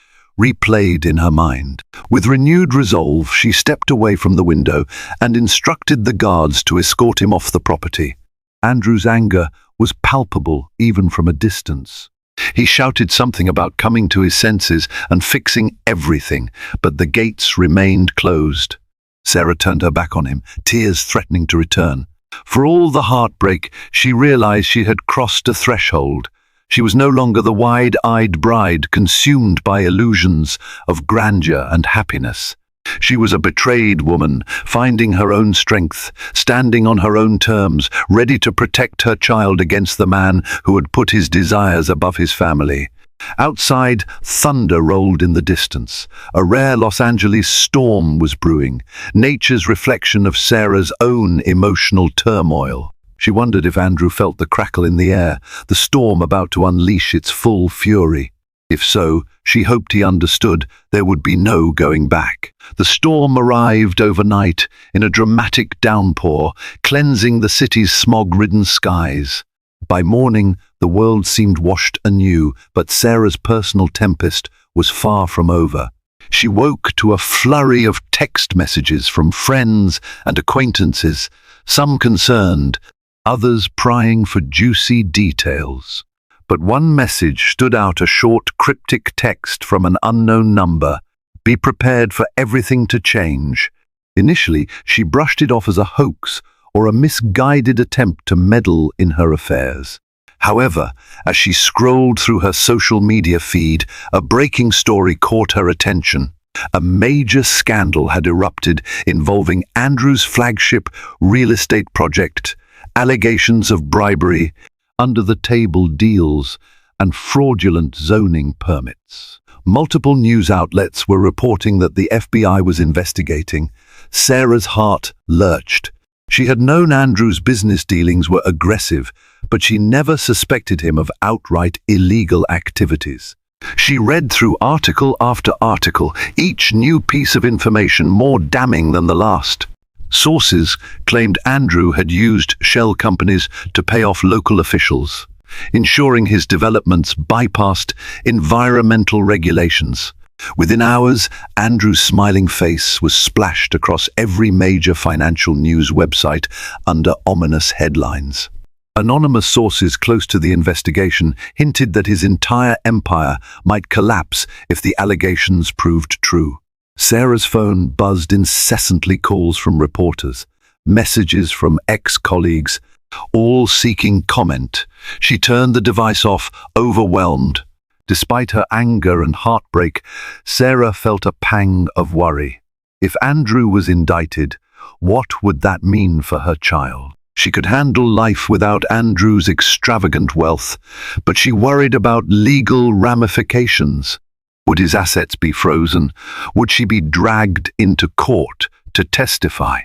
replayed in her mind. With renewed resolve, she stepped away from the window and instructed the guards to escort him off the property. Andrew's anger was palpable even from a distance. He shouted something about coming to his senses and fixing everything, but the gates remained closed. Sarah turned her back on him, tears threatening to return. For all the heartbreak, she realized she had crossed a threshold. She was no longer the wide-eyed bride consumed by illusions of grandeur and happiness. She was a betrayed woman, finding her own strength, standing on her own terms, ready to protect her child against the man who had put his desires above his family. Outside, thunder rolled in the distance. A rare Los Angeles storm was brewing, nature's reflection of Sarah's own emotional turmoil. She wondered if Andrew felt the crackle in the air, the storm about to unleash its full fury. If so, she hoped he understood there would be no going back. The storm arrived overnight in a dramatic downpour, cleansing the city's smog-ridden skies. By morning, the world seemed washed anew, but Sarah's personal tempest was far from over. She woke to a flurry of text messages from friends and acquaintances, some concerned, others prying for juicy details. But one message stood out, a short, cryptic text from an unknown number. "Be prepared for everything to change." Initially, she brushed it off as a hoax or a misguided attempt to meddle in her affairs. However, as she scrolled through her social media feed, a breaking story caught her attention. A major scandal had erupted involving Andrew's flagship real estate project, allegations of bribery, under-the-table deals, and fraudulent zoning permits. Multiple news outlets were reporting that the FBI was investigating. Sarah's heart lurched. She had known Andrew's business dealings were aggressive, but she never suspected him of outright illegal activities. She read through article after article, each new piece of information more damning than the last. Sources claimed Andrew had used shell companies to pay off local officials, ensuring his developments bypassed environmental regulations. Within hours, Andrew's smiling face was splashed across every major financial news website under ominous headlines. Anonymous sources close to the investigation hinted that his entire empire might collapse if the allegations proved true. Sarah's phone buzzed incessantly, calls from reporters, messages from ex-colleagues, all seeking comment. She turned the device off, overwhelmed. Despite her anger and heartbreak, Sarah felt a pang of worry. If Andrew was indicted, what would that mean for her child? She could handle life without Andrew's extravagant wealth, but she worried about legal ramifications. Would his assets be frozen? Would she be dragged into court to testify?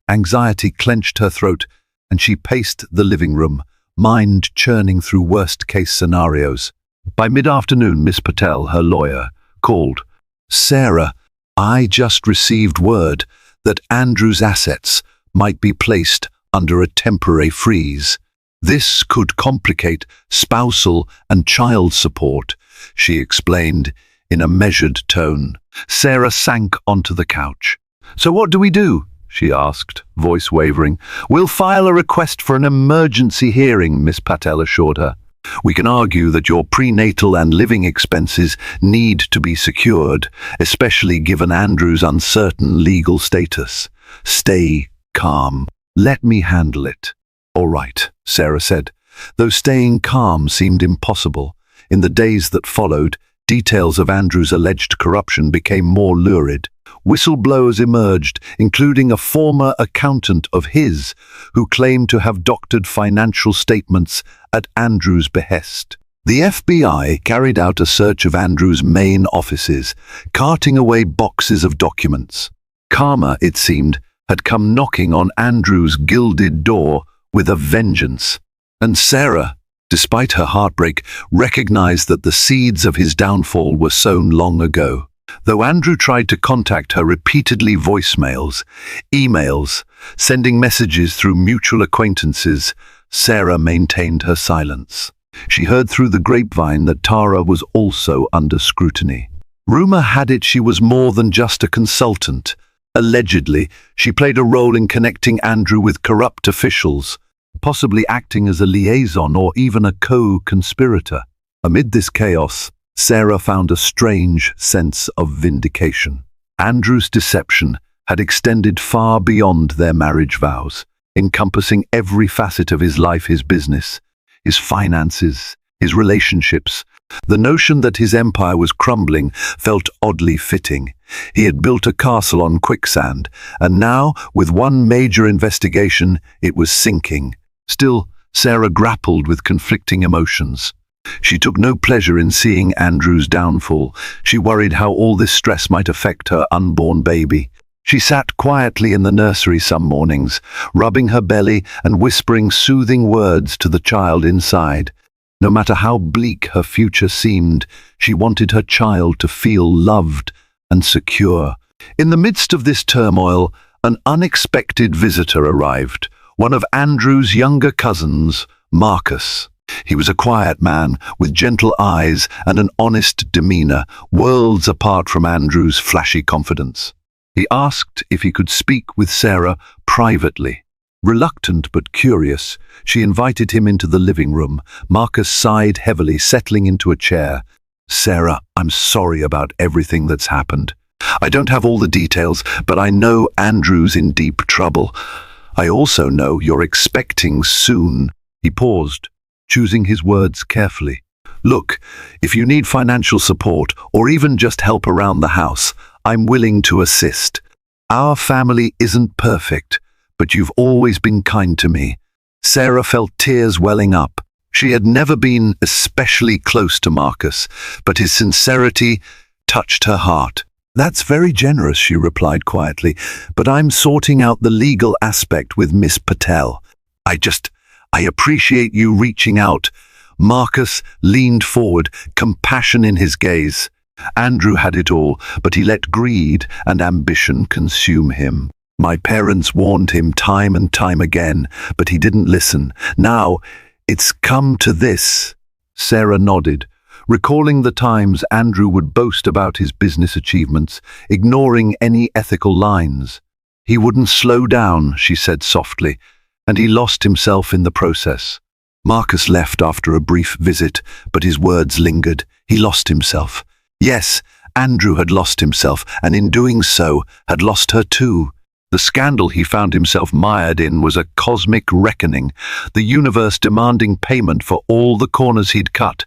Anxiety clenched her throat, and she paced the living room, mind churning through worst-case scenarios. By mid-afternoon, Miss Patel, her lawyer, called. "Sarah, I just received word that Andrew's assets might be placed under a temporary freeze. This could complicate spousal and child support," she explained in a measured tone. Sarah sank onto the couch. "So what do we do?" she asked, voice wavering. "We'll file a request for an emergency hearing," Miss Patel assured her. "We can argue that your prenatal and living expenses need to be secured, especially given Andrew's uncertain legal status. Stay calm. Let me handle it." "All right," Sarah said, though staying calm seemed impossible. In the days that followed, details of Andrew's alleged corruption became more lurid. Whistleblowers emerged, including a former accountant of his, who claimed to have doctored financial statements at Andrew's behest. The FBI carried out a search of Andrew's main offices, carting away boxes of documents. Karma, it seemed, had come knocking on Andrew's gilded door with a vengeance. And Sarah, despite her heartbreak, recognized that the seeds of his downfall were sown long ago. Though Andrew tried to contact her repeatedly, voicemails, emails, sending messages through mutual acquaintances, Sarah maintained her silence. She heard through the grapevine that Tara was also under scrutiny. Rumor had it she was more than just a consultant. Allegedly, she played a role in connecting Andrew with corrupt officials, possibly acting as a liaison or even a co-conspirator. Amid this chaos, Sarah found a strange sense of vindication. Andrew's deception had extended far beyond their marriage vows, encompassing every facet of his life, his business, his finances, his relationships. The notion that his empire was crumbling felt oddly fitting. He had built a castle on quicksand, and now, with one major investigation, it was sinking. Still, Sarah grappled with conflicting emotions. She took no pleasure in seeing Andrew's downfall. She worried how all this stress might affect her unborn baby. She sat quietly in the nursery some mornings, rubbing her belly and whispering soothing words to the child inside. No matter how bleak her future seemed, she wanted her child to feel loved and secure. In the midst of this turmoil, an unexpected visitor arrived, one of Andrew's younger cousins, Marcus. He was a quiet man with gentle eyes and an honest demeanor, worlds apart from Andrew's flashy confidence. He asked if he could speak with Sarah privately. Reluctant but curious, she invited him into the living room. Marcus sighed heavily, settling into a chair. "Sarah, I'm sorry about everything that's happened. I don't have all the details, but I know Andrew's in deep trouble. I also know you're expecting soon." He paused, choosing his words carefully. "Look, if you need financial support or even just help around the house, I'm willing to assist. Our family isn't perfect, but you've always been kind to me." Sarah felt tears welling up. She had never been especially close to Marcus, but his sincerity touched her heart. "That's very generous," she replied quietly, "but I'm sorting out the legal aspect with Miss Patel. I appreciate you reaching out." Marcus leaned forward, compassion in his gaze. Andrew had it all, but he let greed and ambition consume him. "My parents warned him time and time again, but he didn't listen. Now, it's come to this." Sarah nodded, recalling the times Andrew would boast about his business achievements, ignoring any ethical lines. He wouldn't slow down, she said softly, and he lost himself in the process. Marcus left after a brief visit, but his words lingered. He lost himself. Yes, Andrew had lost himself, and in doing so, had lost her too. The scandal he found himself mired in was a cosmic reckoning, the universe demanding payment for all the corners he'd cut,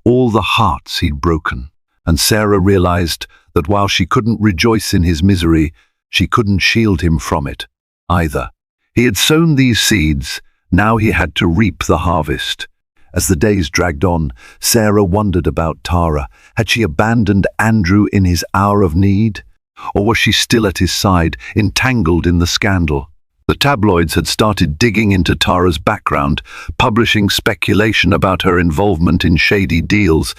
all the hearts he'd broken. And Sarah realized that while she couldn't rejoice in his misery, she couldn't shield him from it either. He had sown these seeds, now he had to reap the harvest. As the days dragged on, Sarah wondered about Tara. Had she abandoned Andrew in his hour of need? Or was she still at his side, entangled in the scandal? The tabloids had started digging into Tara's background, publishing speculation about her involvement in shady deals.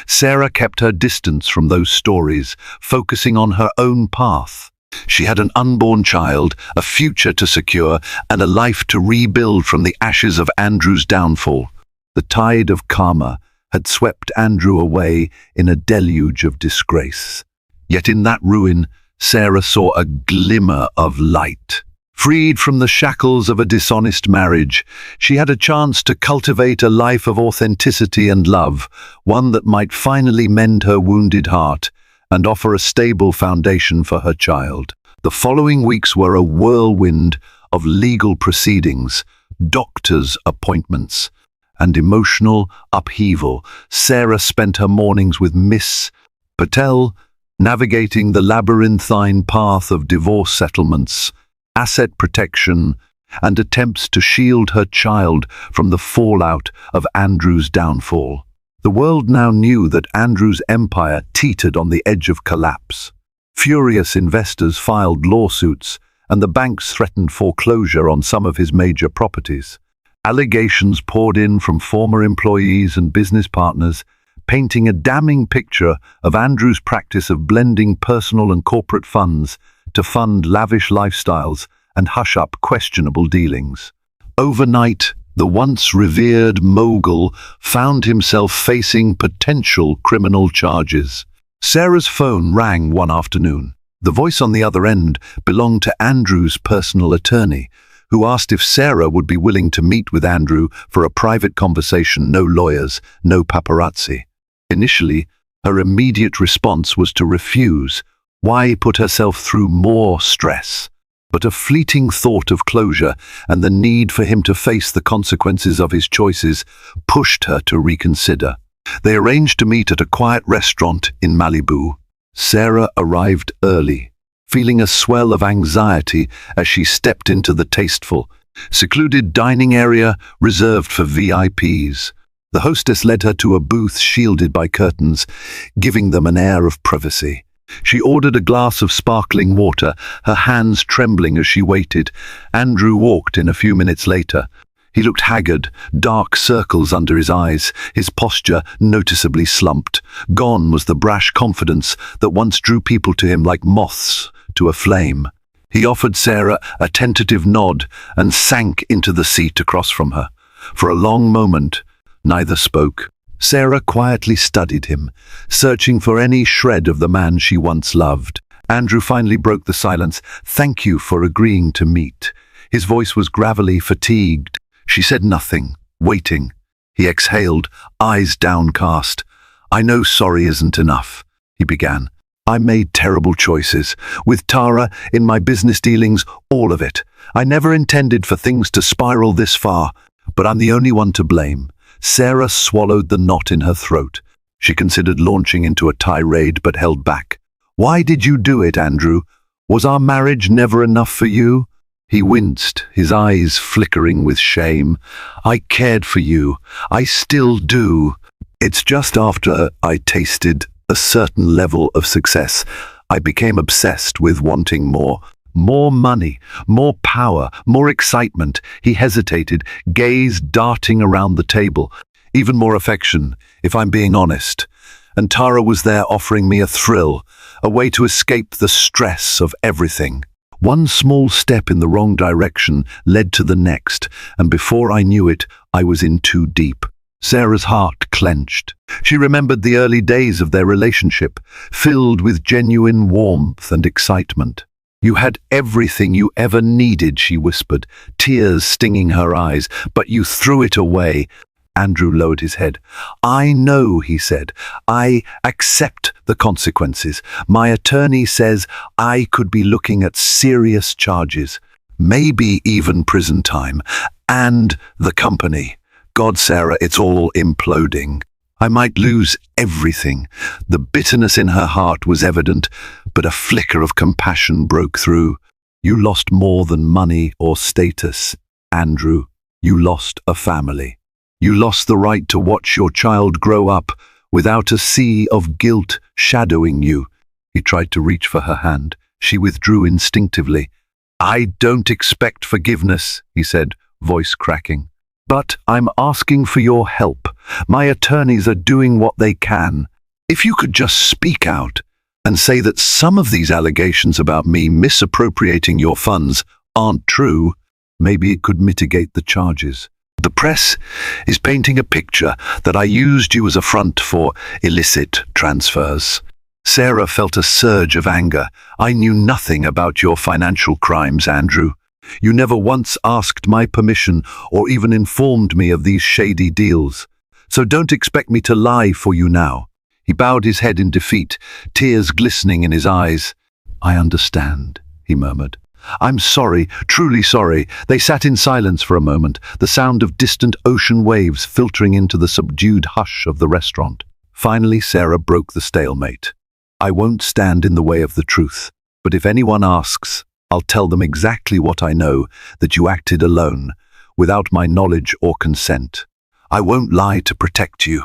Sarah kept her distance from those stories, focusing on her own path. She had an unborn child, a future to secure, and a life to rebuild from the ashes of Andrew's downfall. The tide of karma had swept Andrew away in a deluge of disgrace. Yet in that ruin, Sarah saw a glimmer of light. Freed from the shackles of a dishonest marriage, she had a chance to cultivate a life of authenticity and love, one that might finally mend her wounded heart and offer a stable foundation for her child. The following weeks were a whirlwind of legal proceedings, doctors' appointments, and emotional upheaval. Sarah spent her mornings with Miss Patel, navigating the labyrinthine path of divorce settlements, asset protection, and attempts to shield her child from the fallout of Andrew's downfall. The world now knew that Andrew's empire teetered on the edge of collapse. Furious investors filed lawsuits, and the banks threatened foreclosure on some of his major properties. Allegations poured in from former employees and business partners, painting a damning picture of Andrew's practice of blending personal and corporate funds to fund lavish lifestyles and hush up questionable dealings. Overnight, the once revered mogul found himself facing potential criminal charges. Sarah's phone rang one afternoon. The voice on the other end belonged to Andrew's personal attorney, who asked if Sarah would be willing to meet with Andrew for a private conversation, no lawyers, no paparazzi. Initially, her immediate response was to refuse. Why put herself through more stress? But a fleeting thought of closure and the need for him to face the consequences of his choices pushed her to reconsider. They arranged to meet at a quiet restaurant in Malibu. Sarah arrived early, feeling a swell of anxiety as she stepped into the tasteful, secluded dining area reserved for VIPs. The hostess led her to a booth shielded by curtains, giving them an air of privacy. She ordered a glass of sparkling water, her hands trembling as she waited. Andrew walked in a few minutes later. He looked haggard, dark circles under his eyes, his posture noticeably slumped. Gone was the brash confidence that once drew people to him like moths to a flame. He offered Sarah a tentative nod and sank into the seat across from her. For a long moment, neither spoke. Sarah quietly studied him, searching for any shred of the man she once loved. Andrew finally broke the silence. "Thank you for agreeing to meet." His voice was gravelly, fatigued. She said nothing, waiting. He exhaled, eyes downcast. "I know sorry isn't enough," he began. "I made terrible choices. With Tara, in my business dealings, all of it. I never intended for things to spiral this far, but I'm the only one to blame." Sarah swallowed the knot in her throat. She considered launching into a tirade but held back. "Why did you do it, Andrew? Was our marriage never enough for you?" He winced, his eyes flickering with shame. "I cared for you. I still do. It's just after I tasted a certain level of success, I became obsessed with wanting more. More money, more power, more excitement." He hesitated, gaze darting around the table. "Even more affection, if I'm being honest. And Tara was there offering me a thrill, a way to escape the stress of everything. One small step in the wrong direction led to the next, and before I knew it, I was in too deep." Sarah's heart clenched. She remembered the early days of their relationship, filled with genuine warmth and excitement. "You had everything you ever needed," she whispered, tears stinging her eyes, "but you threw it away." Andrew lowered his head. "I know," he said. "I accept the consequences. My attorney says I could be looking at serious charges, maybe even prison time, and the company. God, Sarah, it's all imploding. I might lose everything." The bitterness in her heart was evident, but a flicker of compassion broke through. "You lost more than money or status, Andrew. You lost a family. You lost the right to watch your child grow up without a sea of guilt shadowing you." He tried to reach for her hand. She withdrew instinctively. "I don't expect forgiveness," he said, voice cracking. "But I'm asking for your help. My attorneys are doing what they can. If you could just speak out and say that some of these allegations about me misappropriating your funds aren't true, maybe it could mitigate the charges. The press is painting a picture that I used you as a front for illicit transfers." Sarah felt a surge of anger. "I knew nothing about your financial crimes, Andrew. You never once asked my permission or even informed me of these shady deals. So don't expect me to lie for you now." He bowed his head in defeat, tears glistening in his eyes. "I understand," he murmured. "I'm sorry, truly sorry." They sat in silence for a moment, the sound of distant ocean waves filtering into the subdued hush of the restaurant. Finally, Sarah broke the stalemate. "I won't stand in the way of the truth, but if anyone asks, I'll tell them exactly what I know, that you acted alone, without my knowledge or consent. I won't lie to protect you."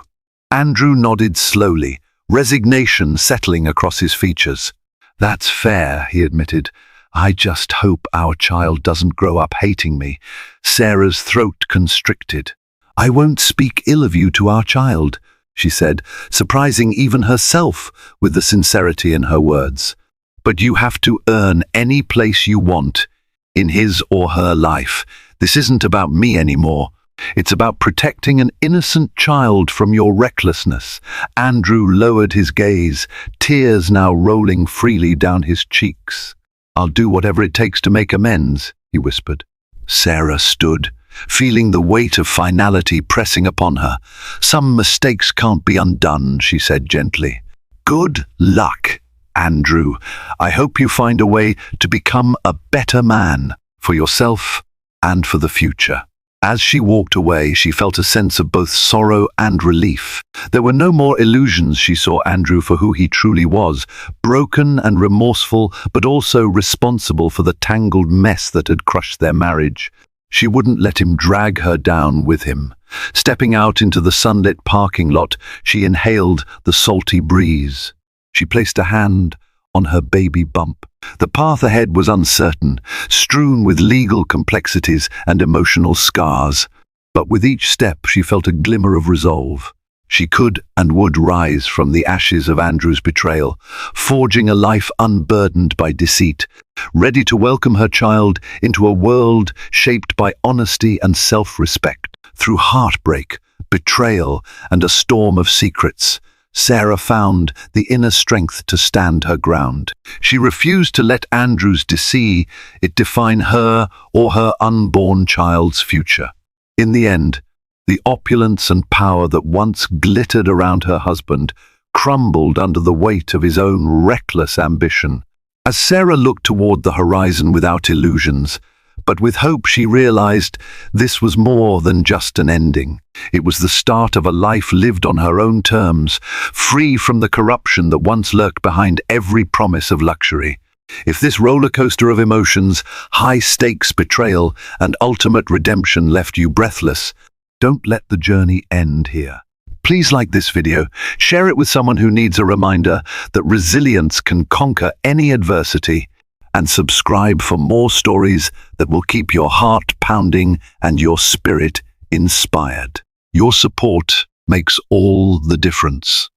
Andrew nodded slowly, resignation settling across his features. "That's fair," he admitted. "I just hope our child doesn't grow up hating me." Sarah's throat constricted. "I won't speak ill of you to our child," she said, surprising even herself with the sincerity in her words. "But you have to earn any place you want in his or her life. This isn't about me anymore. It's about protecting an innocent child from your recklessness." Andrew lowered his gaze, tears now rolling freely down his cheeks. "I'll do whatever it takes to make amends," he whispered. Sarah stood, feeling the weight of finality pressing upon her. "Some mistakes can't be undone," she said gently. "Good luck, Andrew. I hope you find a way to become a better man for yourself and for the future." As she walked away, she felt a sense of both sorrow and relief. There were no more illusions. She saw Andrew for who he truly was, broken and remorseful, but also responsible for the tangled mess that had crushed their marriage. She wouldn't let him drag her down with him. Stepping out into the sunlit parking lot, she inhaled the salty breeze. She placed a hand on her baby bump. The path ahead was uncertain, strewn with legal complexities and emotional scars. But with each step she felt a glimmer of resolve. She could and would rise from the ashes of Andrew's betrayal, forging a life unburdened by deceit, ready to welcome her child into a world shaped by honesty and self-respect. Through heartbreak, betrayal, and a storm of secrets, Sarah found the inner strength to stand her ground. She refused to let Andrew's deceit define her or her unborn child's future. In the end, the opulence and power that once glittered around her husband crumbled under the weight of his own reckless ambition. As Sarah looked toward the horizon without illusions, but with hope, she realized this was more than just an ending. It was the start of a life lived on her own terms, free from the corruption that once lurked behind every promise of luxury. If this roller coaster of emotions, high-stakes betrayal, and ultimate redemption left you breathless, don't let the journey end here. Please like this video, share it with someone who needs a reminder that resilience can conquer any adversity, and subscribe for more stories that will keep your heart pounding and your spirit inspired. Your support makes all the difference.